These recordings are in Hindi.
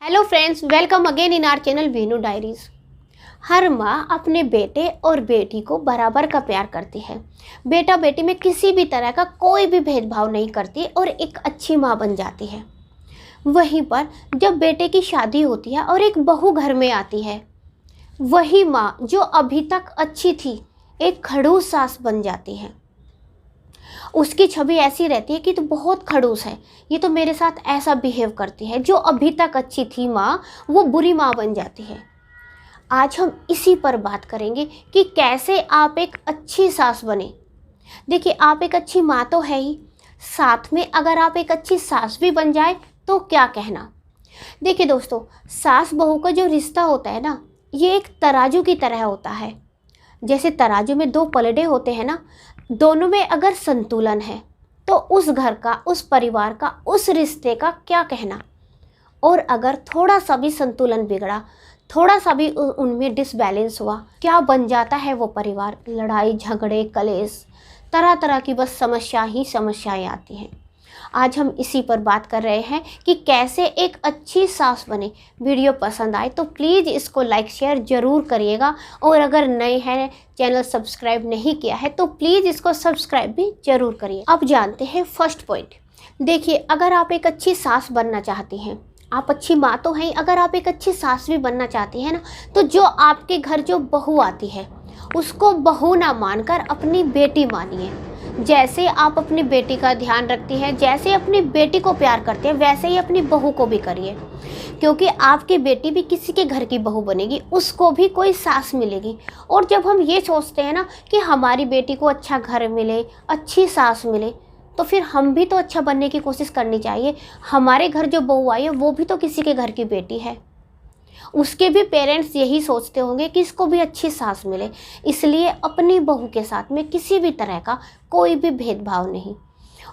Hello friends, welcome again in our channel Veenu Diaries. हर माँ अपने बेटे और बेटी को बराबर का प्यार करती है। बेटा बेटी में किसी भी तरह का कोई भी भेदभाव नहीं करती और एक अच्छी माँ बन जाती है। वहीं पर जब बेटे की शादी होती है और एक बहू घर में आती है, वही माँ जो अभी तक अच्छी थी एक खड़ूस सास बन जाती है। उसकी छवि ऐसी रहती है कि तो बहुत खड़ूस है, ये तो मेरे साथ ऐसा बिहेव करती है। जो अभी तक अच्छी थी माँ, वो बुरी माँ बन जाती है। आज हम इसी पर बात करेंगे कि कैसे आप एक अच्छी सास बने। देखिए, आप एक अच्छी माँ तो है ही, साथ में अगर आप एक अच्छी सास भी बन जाए तो क्या कहना। देखिए दोस्तों, सास बहू का जो रिश्ता होता है ना, ये एक तराजू की तरह होता है। जैसे तराजू में दो पलड़े होते हैं ना, दोनों में अगर संतुलन है तो उस घर का, उस परिवार का, उस रिश्ते का क्या कहना। और अगर थोड़ा सा भी संतुलन बिगड़ा, थोड़ा सा भी उनमें डिसबैलेंस हुआ, क्या बन जाता है वो परिवार। लड़ाई झगड़े कलेश, तरह तरह की बस समस्याएं आती हैं। आज हम इसी पर बात कर रहे हैं कि कैसे एक अच्छी सास बने। वीडियो पसंद आए तो प्लीज़ इसको लाइक शेयर ज़रूर करिएगा, और अगर नए हैं, चैनल सब्सक्राइब नहीं किया है तो प्लीज़ इसको सब्सक्राइब भी ज़रूर करिए। अब जानते हैं फर्स्ट पॉइंट। देखिए, अगर आप एक अच्छी सास बनना चाहती हैं, आप अच्छी माँ तो हैं, अगर आप एक अच्छी सास भी बनना चाहती हैं ना, तो जो आपके घर जो बहू आती है उसको बहू ना मानकर अपनी बेटी मानिए। जैसे आप अपनी बेटी का ध्यान रखती हैं, जैसे अपनी बेटी को प्यार करते हैं, वैसे ही अपनी बहू को भी करिए। क्योंकि आपकी बेटी भी किसी के घर की बहू बनेगी, उसको भी कोई सास मिलेगी। और जब हम ये सोचते हैं ना कि हमारी बेटी को अच्छा घर मिले, अच्छी सास मिले, तो फिर हम भी तो अच्छा बनने की कोशिश करनी चाहिए। हमारे घर जो बहू आई है वो भी तो किसी के घर की बेटी है, उसके भी पेरेंट्स यही सोचते होंगे कि इसको भी अच्छी सास मिले। इसलिए अपनी बहू के साथ में किसी भी तरह का कोई भी भेदभाव नहीं।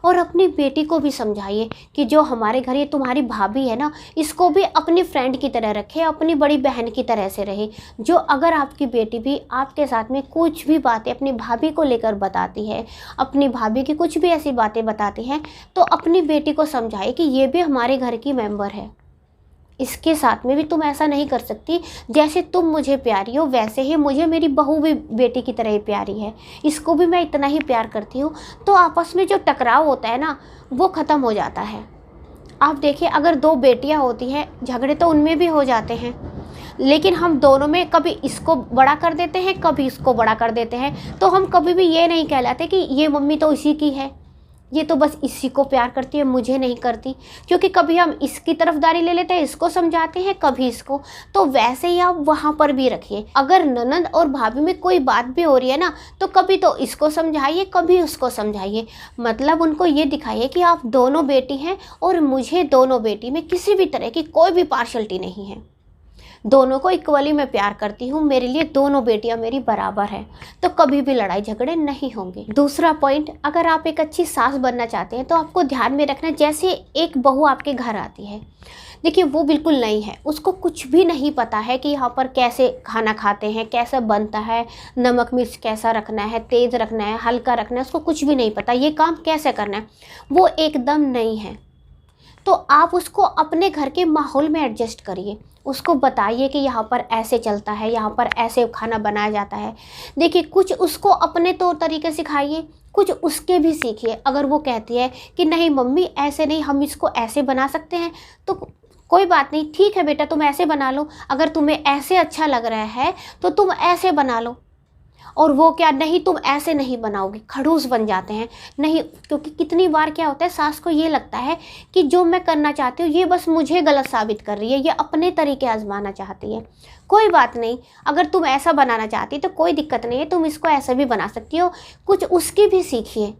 और अपनी बेटी को भी समझाइए कि जो हमारे घर ये तुम्हारी भाभी है ना, इसको भी अपनी फ्रेंड की तरह रखे, अपनी बड़ी बहन की तरह से रहे। जो अगर आपकी बेटी भी आपके साथ में कुछ भी बातें अपनी भाभी को लेकर बताती है, अपनी भाभी की कुछ भी ऐसी बातें बताती हैं, तो अपनी बेटी को समझाइए कि ये भी हमारे घर की मेंबर है, इसके साथ में भी तुम ऐसा नहीं कर सकती। जैसे तुम मुझे प्यारी हो, वैसे ही मुझे मेरी बहू भी बेटी की तरह ही प्यारी है, इसको भी मैं इतना ही प्यार करती हूँ। तो आपस में जो टकराव होता है ना, वो ख़त्म हो जाता है। आप देखिए, अगर दो बेटियाँ होती हैं, झगड़े तो उनमें भी हो जाते हैं, लेकिन हम दोनों में कभी इसको बड़ा कर देते हैं, कभी इसको बड़ा कर देते हैं। तो हम कभी भी ये नहीं कहलाते कि ये मम्मी तो इसी की है, ये तो बस इसी को प्यार करती है, मुझे नहीं करती। क्योंकि कभी हम इसकी तरफदारी ले लेते हैं, इसको समझाते हैं, कभी इसको। तो वैसे ही आप वहाँ पर भी रखिए। अगर ननद और भाभी में कोई बात भी हो रही है ना, तो कभी तो इसको समझाइए, कभी उसको समझाइए। मतलब उनको ये दिखाइए कि आप दोनों बेटी हैं और मुझे दोनों बेटी में किसी भी तरह की कोई भी पार्शलिटी नहीं है, दोनों को इक्वली मैं प्यार करती हूँ, मेरे लिए दोनों बेटियाँ मेरी बराबर हैं। तो कभी भी लड़ाई झगड़े नहीं होंगे। दूसरा पॉइंट, अगर आप एक अच्छी सास बनना चाहते हैं तो आपको ध्यान में रखना, जैसे एक बहू आपके घर आती है, देखिए वो बिल्कुल नई है, उसको कुछ भी नहीं पता है कि यहाँ पर कैसे खाना खाते हैं, कैसे बनता है, नमक मिर्च कैसा रखना है, तेज़ रखना है, हल्का रखना है, उसको कुछ भी नहीं पता ये काम कैसे करना है, वो एकदम नई है। तो आप उसको अपने घर के माहौल में एडजस्ट करिए, उसको बताइए कि यहाँ पर ऐसे चलता है, यहाँ पर ऐसे खाना बनाया जाता है। देखिए, कुछ उसको अपने तौर तरीके सिखाइए, कुछ उसके भी सीखिए। अगर वो कहती है कि नहीं मम्मी ऐसे नहीं, हम इसको ऐसे बना सकते हैं, तो कोई बात नहीं, ठीक है बेटा तुम ऐसे बना लो। अगर तुम्हें ऐसे अच्छा लग रहा है तो तुम ऐसे बना लो। और वो क्या, नहीं तुम ऐसे नहीं बनाओगे, खड़ूस बन जाते हैं। नहीं, क्योंकि कितनी बार क्या होता है, सास को ये लगता है कि जो मैं करना चाहती हूँ ये बस मुझे गलत साबित कर रही है, ये अपने तरीके आजमाना चाहती है। कोई बात नहीं, अगर तुम ऐसा बनाना चाहती तो कोई दिक्कत नहीं है, तुम इसको ऐसा भी बना सकती हो। कुछ उसकी भी सीखिए,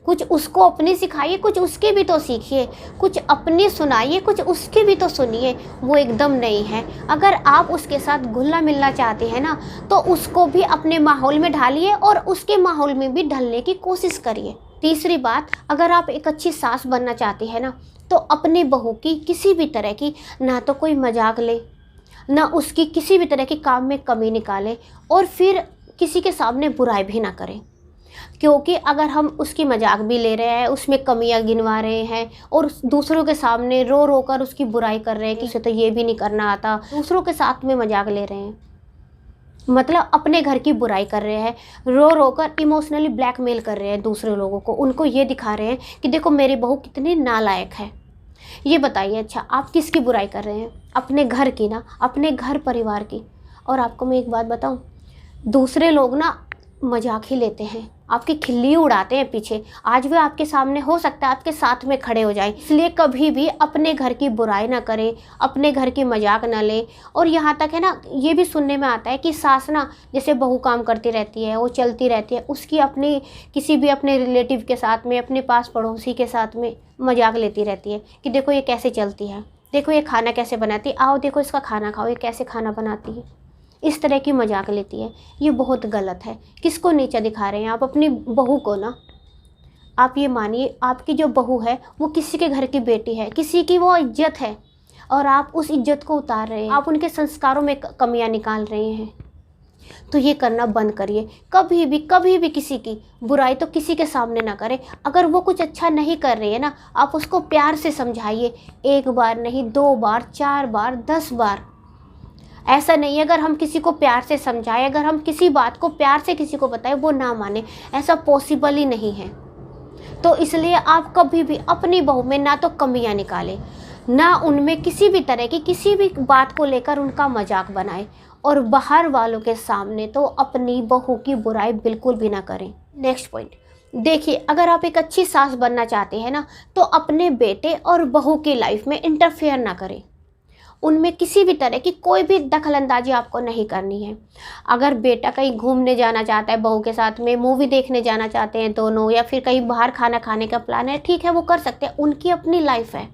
कुछ उसको अपनी सिखाइए, कुछ उसके भी तो सीखिए, कुछ अपनी सुनाइए, कुछ उसकी भी तो सुनिए। वो एकदम नहीं है। अगर आप उसके साथ घुलना मिलना चाहते हैं ना, तो उसको भी अपने माहौल में ढालिए और उसके माहौल में भी ढलने की कोशिश करिए। तीसरी बात, अगर आप एक अच्छी सास बनना चाहती हैं ना, तो अपने बहू की किसी भी तरह की ना तो कोई मजाक ले, ना उसकी किसी भी तरह के काम में कमी निकाले, और फिर किसी के सामने बुराई भी ना करें। क्योंकि अगर हम उसकी मजाक भी ले रहे हैं, उसमें कमियां गिनवा रहे हैं और दूसरों के सामने रो रो कर उसकी बुराई कर रहे हैं कि उसे तो ये भी नहीं करना आता, दूसरों के साथ में मजाक ले रहे हैं, मतलब अपने घर की बुराई कर रहे हैं, रो रो कर इमोशनली ब्लैकमेल कर रहे हैं दूसरे लोगों को, उनको ये दिखा रहे हैं कि देखो मेरी बहू कितनी नालायक है। ये बताइए, अच्छा आप किसकी बुराई कर रहे हैं? अपने घर की ना, अपने घर परिवार की। और आपको मैं एक बात बताऊं, दूसरे लोग ना मजाक ही लेते हैं, आपकी खिल्ली उड़ाते हैं पीछे। आज वे आपके सामने हो सकता है आपके साथ में खड़े हो जाएं, इसलिए कभी भी अपने घर की बुराई ना करें, अपने घर की मजाक ना लें। और यहाँ तक है ना, ये भी सुनने में आता है कि सास ना जैसे बहू काम करती रहती है, वो चलती रहती है, उसकी अपनी किसी भी अपने रिलेटिव के साथ में, अपने पास पड़ोसी के साथ में मजाक लेती रहती है कि देखो ये कैसे चलती है, देखो ये खाना कैसे बनाती है, आओ देखो इसका खाना खाओ, ये कैसे खाना बनाती है। इस तरह की मजाक लेती है। ये बहुत गलत है। किसको नीचा दिखा रहे हैं आप? अपनी बहू को ना। आप ये मानिए, आपकी जो बहू है वो किसी के घर की बेटी है, किसी की वो इज्जत है, और आप उस इज्जत को उतार रहे हैं, आप उनके संस्कारों में कमियां निकाल रहे हैं। तो ये करना बंद करिए। कभी भी किसी की बुराई तो किसी के सामने ना करें। अगर वो कुछ अच्छा नहीं कर रही है ना, आप उसको प्यार से समझाइए। 1 बार नहीं, 2 बार, 4 बार, 10 बार। ऐसा नहीं है अगर हम किसी को प्यार से समझाएं, अगर हम किसी बात को प्यार से किसी को बताएं, वो ना माने, ऐसा पॉसिबल ही नहीं है। तो इसलिए आप कभी भी अपनी बहू में ना तो कमियां निकालें, ना उनमें किसी भी तरह की किसी भी बात को लेकर उनका मजाक बनाएं, और बाहर वालों के सामने तो अपनी बहू की बुराई बिल्कुल भी ना करें। नेक्स्ट पॉइंट देखिए, अगर आप एक अच्छी सास बनना चाहते हैं ना, तो अपने बेटे और बहू की लाइफ में इंटरफेयर ना करें। उनमें किसी भी तरह की कोई भी दखलंदाजी आपको नहीं करनी है। अगर बेटा कहीं घूमने जाना चाहता है बहू के साथ में, मूवी देखने जाना चाहते हैं दोनों, या फिर कहीं बाहर खाना खाने का प्लान है, ठीक है वो कर सकते हैं, उनकी अपनी लाइफ है।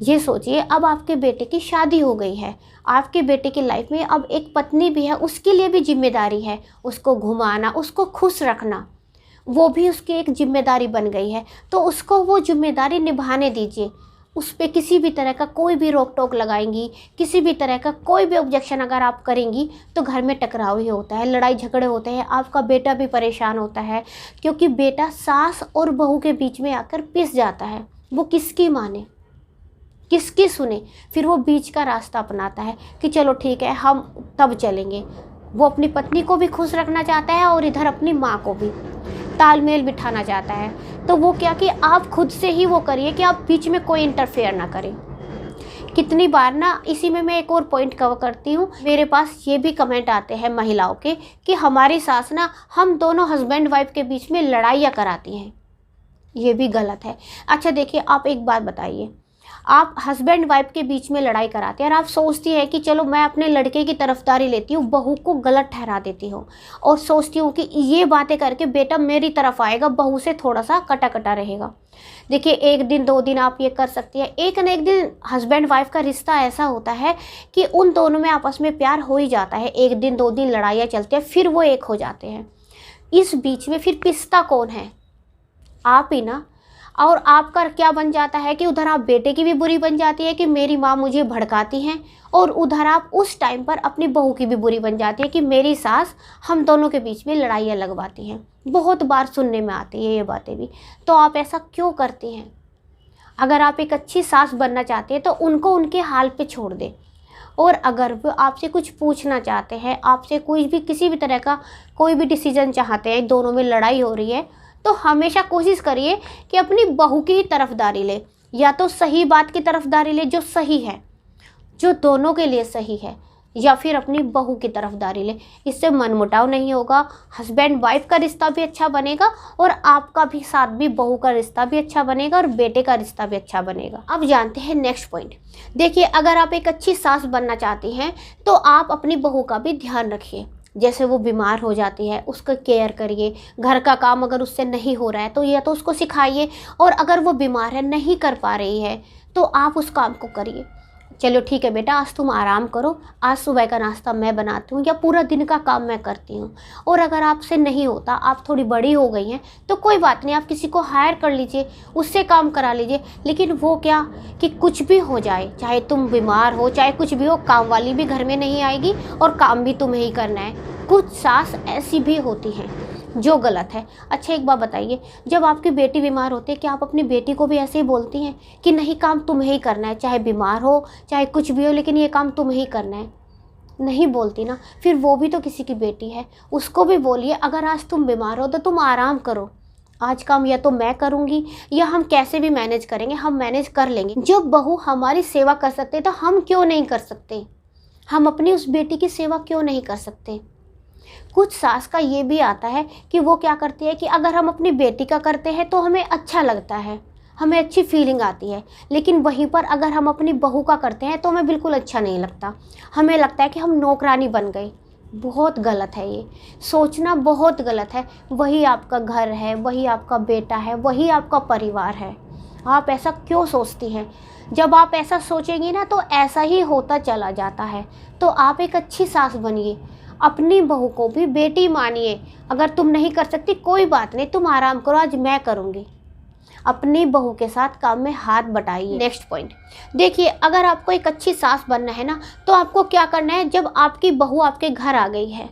ये सोचिए, अब आपके बेटे की शादी हो गई है, आपके बेटे की लाइफ में अब एक पत्नी भी है, उसके लिए भी जिम्मेदारी है, उसको घुमाना, उसको खुश रखना, वो भी उसकी एक जिम्मेदारी बन गई है। तो उसको वो जिम्मेदारी निभाने दीजिए। उस पर किसी भी तरह का कोई भी रोक टोक लगाएंगी, किसी भी तरह का कोई भी ऑब्जेक्शन अगर आप करेंगी, तो घर में टकराव ही होता है, लड़ाई झगड़े होते हैं, आपका बेटा भी परेशान होता है, क्योंकि बेटा सास और बहू के बीच में आकर पिस जाता है। वो किसकी माने, किसकी सुने? फिर वो बीच का रास्ता अपनाता है कि चलो ठीक है हम तब चलेंगे। वो अपनी पत्नी को भी खुश रखना चाहता है और इधर अपनी माँ को भी तालमेल बिठाना चाहता है। तो वो क्या कि आप खुद से ही वो करिए कि आप बीच में कोई इंटरफेयर ना करें। कितनी बार ना, इसी में मैं एक और पॉइंट कवर करती हूँ, मेरे पास ये भी कमेंट आते हैं महिलाओं के कि हमारी सास ना हम दोनों हस्बैंड वाइफ के बीच में लड़ाइयाँ कराती हैं। ये भी गलत है। अच्छा देखिए, आप एक बात बताइए, आप हस्बैंड वाइफ के बीच में लड़ाई कराते हैं और आप सोचती है कि चलो मैं अपने लड़के की तरफदारी लेती हूँ, बहू को गलत ठहरा देती हूँ और सोचती हूँ कि ये बातें करके बेटा मेरी तरफ आएगा, बहू से थोड़ा सा कटा कटा रहेगा। देखिए, 1 दिन 2 दिन आप ये कर सकती है, एक न एक दिन हस्बैंड वाइफ का रिश्ता ऐसा होता है कि उन दोनों में आपस में प्यार हो ही जाता है। 1 दिन 2 दिन लड़ाइयाँ चलती है, फिर वो एक हो जाते हैं। इस बीच में फिर पिसता कौन है? आप ही ना। और आपका क्या बन जाता है कि उधर आप बेटे की भी बुरी बन जाती है कि मेरी माँ मुझे भड़काती हैं, और उधर आप उस टाइम पर अपनी बहू की भी बुरी बन जाती है कि मेरी सास हम दोनों के बीच में लड़ाइयाँ लगवाती हैं। बहुत बार सुनने में आती है ये बातें भी। तो आप ऐसा क्यों करती हैं? अगर आप एक अच्छी सास बनना चाहते हैं तो उनको उनके हाल पे छोड़ दें। और अगर वो आपसे कुछ पूछना चाहते हैं, आपसे कोई भी किसी भी तरह का कोई भी डिसीजन चाहते हैं, दोनों में लड़ाई हो रही है, तो हमेशा कोशिश करिए कि अपनी बहू की ही तरफदारी ले, या तो सही बात की तरफदारी ले जो सही है, जो दोनों के लिए सही है, या फिर अपनी बहू की तरफदारी ले। इससे मनमुटाव नहीं होगा, हस्बैंड वाइफ का रिश्ता भी अच्छा बनेगा, और आपका भी साथ भी बहू का रिश्ता भी अच्छा बनेगा, और बेटे का रिश्ता भी अच्छा बनेगा। अब जानते हैं नेक्स्ट पॉइंट। देखिए, अगर आप एक अच्छी सास बनना चाहती हैं तो आप अपनी बहू का भी ध्यान रखिए। जैसे वो बीमार हो जाती है, उसका केयर करिए। घर का काम अगर उससे नहीं हो रहा है तो या तो उसको सिखाइए, और अगर वो बीमार है, नहीं कर पा रही है, तो आप उस काम को करिए। चलो ठीक है बेटा, आज तुम आराम करो, आज सुबह का नाश्ता मैं बनाती हूँ, या पूरा दिन का काम मैं करती हूँ। और अगर आपसे नहीं होता, आप थोड़ी बड़ी हो गई हैं, तो कोई बात नहीं, आप किसी को हायर कर लीजिए, उससे काम करा लीजिए। लेकिन वो क्या कि कुछ भी हो जाए, चाहे तुम बीमार हो, चाहे कुछ भी हो, काम वाली भी घर में नहीं आएगी और काम भी तुम्हें ही करना है। कुछ सास ऐसी भी होती हैं जो गलत है। अच्छा एक बात बताइए, जब आपकी बेटी बीमार होती है क्या आप अपनी बेटी को भी ऐसे ही बोलती हैं कि नहीं काम तुम्हें ही करना है, चाहे बीमार हो चाहे कुछ भी हो, लेकिन ये काम तुम्हें ही करना है? नहीं बोलती ना। फिर वो भी तो किसी की बेटी है, उसको भी बोलिए अगर आज तुम बीमार हो तो तुम आराम करो, आज काम या तो मैं करूँगी या हम कैसे भी मैनेज करेंगे, हम मैनेज कर लेंगे। जब बहू हमारी सेवा कर सकते तो हम क्यों नहीं कर सकते? हम अपनी उस बेटी की सेवा क्यों नहीं कर सकते? कुछ सास का ये भी आता है कि वो क्या करती है कि अगर हम अपनी बेटी का करते हैं तो हमें अच्छा लगता है, हमें अच्छी फीलिंग आती है, लेकिन वहीं पर अगर हम अपनी बहू का करते हैं तो हमें बिल्कुल अच्छा नहीं लगता, हमें लगता है कि हम नौकरानी बन गई। बहुत गलत है, ये सोचना बहुत गलत है। वही आपका घर है, वही आपका बेटा है, वही आपका परिवार है। आप ऐसा क्यों सोचती हैं? जब आप ऐसा सोचेंगी ना तो ऐसा ही होता चला जाता है। तो आप एक अच्छी सास बनिए, अपनी बहू को भी बेटी मानिए। अगर तुम नहीं कर सकती कोई बात नहीं, तुम आराम करो, आज मैं करूँगी। अपनी बहू के साथ काम में हाथ बटाइए। नेक्स्ट पॉइंट देखिए, अगर आपको एक अच्छी सास बनना है ना तो आपको क्या करना है, जब आपकी बहू आपके घर आ गई है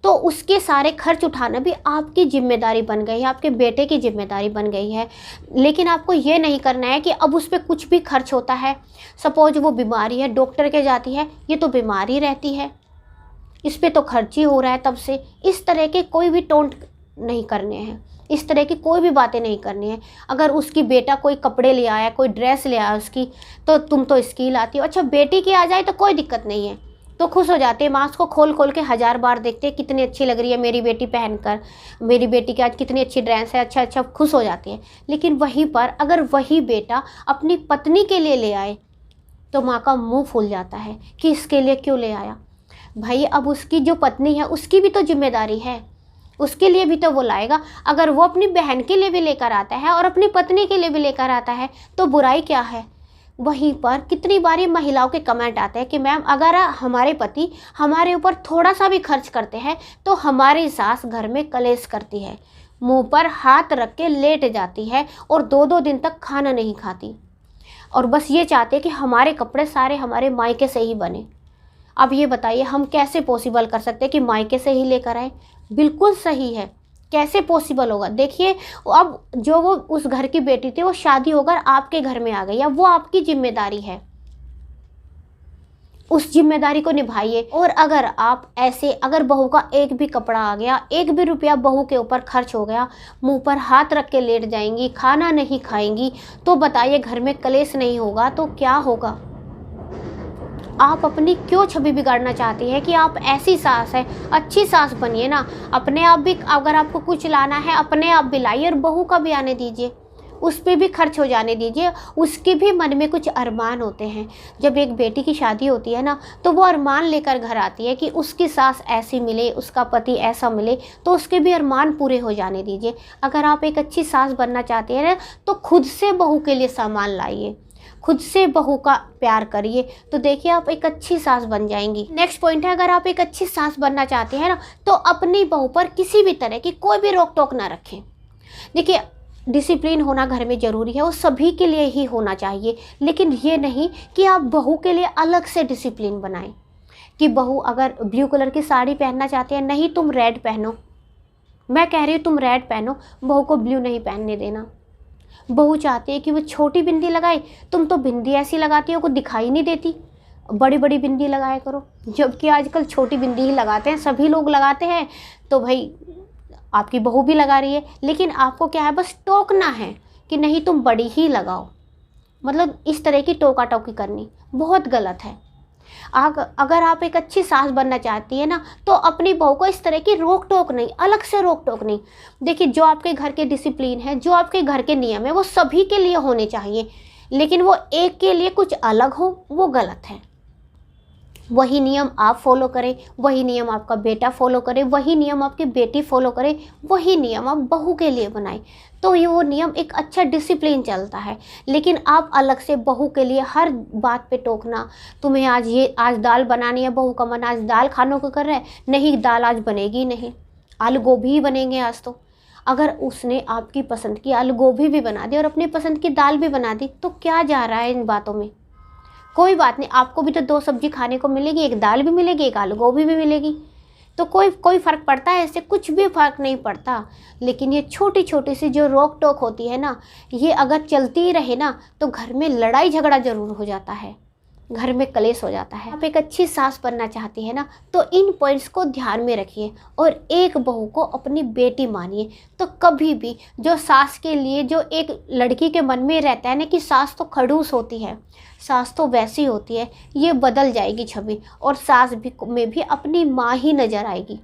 तो उसके सारे खर्च उठाना भी आपकी जिम्मेदारी बन गई है, आपके बेटे की जिम्मेदारी बन गई है। लेकिन आपको ये नहीं करना है कि अब उस पर कुछ भी खर्च होता है, सपोज वो बीमारी है, डॉक्टर के जाती है, ये तो बीमारी रहती है, इस पे तो खर्च ही हो रहा है तब से। इस तरह के कोई भी टोंट नहीं करने हैं, इस तरह की कोई भी बातें नहीं करनी है। अगर उसकी बेटा कोई कपड़े ले आया, कोई ड्रेस ले आया उसकी, तो तुम तो इसकी लाती हो। अच्छा बेटी की आ जाए तो कोई दिक्कत नहीं है, तो खुश हो जाते हैं, मास्क को खोल खोल के 1000 बार देखते हैं कितनी अच्छी लग रही है मेरी बेटी पहनकर, मेरी बेटी की आज कितनी अच्छी ड्रेस है, अच्छा अच्छा खुश हो जाती है। लेकिन वहीं पर अगर वही बेटा अपनी पत्नी के लिए ले आए तो माँ का मुँह फूल जाता है कि इसके लिए क्यों ले आया। भाई अब उसकी जो पत्नी है उसकी भी तो जिम्मेदारी है, उसके लिए भी तो वो लाएगा। अगर वो अपनी बहन के लिए भी लेकर आता है और अपनी पत्नी के लिए भी लेकर आता है तो बुराई क्या है? वहीं पर कितनी बारी महिलाओं के कमेंट आते हैं कि मैम अगर हमारे पति हमारे ऊपर थोड़ा सा भी खर्च करते हैं तो हमारी सास घर में कलेश करती है, मुंह पर हाथ रख के लेट जाती है और 2-2 दिन तक खाना नहीं खाती, और बस ये चाहते हैं कि हमारे कपड़े सारे हमारे मायके से ही बने। अब ये बताइए हम कैसे पॉसिबल कर सकते हैं कि मायके से ही लेकर आए? बिल्कुल सही है, कैसे पॉसिबल होगा? देखिए अब जो वो उस घर की बेटी थी वो शादी होकर आपके घर में आ गई, अब वो आपकी जिम्मेदारी है, उस जिम्मेदारी को निभाइए। और अगर आप ऐसे, अगर बहू का एक भी कपड़ा आ गया, एक भी रुपया बहू के ऊपर खर्च हो गया, मुंह पर हाथ रख के लेट जाएंगी, खाना नहीं खाएंगी, तो बताइए घर में कलेश नहीं होगा तो क्या होगा? आप अपनी क्यों छवि बिगाड़ना चाहती हैं कि आप ऐसी सास है? अच्छी सास बनिए ना। अपने आप भी, अगर आपको कुछ लाना है अपने आप भी लाइए और बहू का भी आने दीजिए, उस पर भी खर्च हो जाने दीजिए। उसके भी मन में कुछ अरमान होते हैं। जब एक बेटी की शादी होती है ना तो वो अरमान लेकर घर आती है कि उसकी सास ऐसी मिले, उसका पति ऐसा मिले, तो उसके भी अरमान पूरे हो जाने दीजिए। अगर आप एक अच्छी सास बनना चाहते हैं ना तो खुद से बहू के लिए सामान लाइए, खुद से बहू का प्यार करिए, तो देखिए आप एक अच्छी सास बन जाएंगी। नेक्स्ट पॉइंट है, अगर आप एक अच्छी सास बनना चाहते हैं ना तो अपनी बहू पर किसी भी तरह की कोई भी रोक टोक ना रखें। देखिए डिसिप्लिन होना घर में ज़रूरी है, वो सभी के लिए ही होना चाहिए, लेकिन ये नहीं कि आप बहू के लिए अलग से डिसिप्लिन बनाएं कि बहू अगर ब्लू कलर की साड़ी पहनना चाहते हैं, नहीं तुम रेड पहनो, मैं कह रही हूँ तुम रेड पहनो, बहू को ब्लू नहीं पहनने देना। बहू चाहती है कि वो छोटी बिंदी लगाए, तुम तो बिंदी ऐसी लगाती हो को दिखाई नहीं देती, बड़ी बड़ी बिंदी लगाया करो, जबकि आजकल छोटी बिंदी ही लगाते हैं, सभी लोग लगाते हैं। तो भाई आपकी बहू भी लगा रही है, लेकिन आपको क्या है, बस टोकना है कि नहीं तुम बड़ी ही लगाओ। मतलब इस तरह की टोका टोकी करनी बहुत गलत है। अगर आप एक अच्छी सास बनना चाहती है ना तो अपनी बहू को इस तरह की रोक टोक नहीं, अलग से रोक टोक नहीं। देखिए जो आपके घर के डिसिप्लिन है, जो आपके घर के नियम है, वो सभी के लिए होने चाहिए, लेकिन वो एक के लिए कुछ अलग हो वो गलत है। वही नियम आप फॉलो करें, वही नियम आपका बेटा फॉलो करे, वही नियम आपकी बेटी फॉलो करे, वही नियम आप बहू के लिए बनाएं, तो ये वो नियम एक अच्छा डिसिप्लिन चलता है। लेकिन आप अलग से बहू के लिए हर बात पे टोकना, तुम्हें आज दाल बनानी है, बहू का मन आज दाल खाने को कर रहा है, नहीं दाल आज बनेगी नहीं, आलू गोभी ही बनेंगे आज तो। अगर उसने आपकी पसंद की आलू गोभी भी बना दी और अपनी पसंद की दाल भी बना दी तो क्या जा रहा है इन बातों में? कोई बात नहीं, आपको भी तो 2 सब्जी खाने को मिलेगी, एक दाल भी मिलेगी, एक आलू गोभी भी मिलेगी। तो कोई फ़र्क पड़ता है? इससे कुछ भी फ़र्क नहीं पड़ता। लेकिन ये छोटी छोटी सी जो रोक टोक होती है ना, ये अगर चलती ही रहे ना तो घर में लड़ाई झगड़ा ज़रूर हो जाता है, घर में कलेश हो जाता है। आप एक अच्छी सास बनना चाहती है ना, तो इन पॉइंट्स को ध्यान में रखिए और एक बहू को अपनी बेटी मानिए। तो कभी भी जो सास के लिए जो एक लड़की के मन में रहता है ना कि सास तो खड़ूस होती है, सास तो वैसी होती है, ये बदल जाएगी छवि और सास भी में भी अपनी माँ ही नज़र आएगी।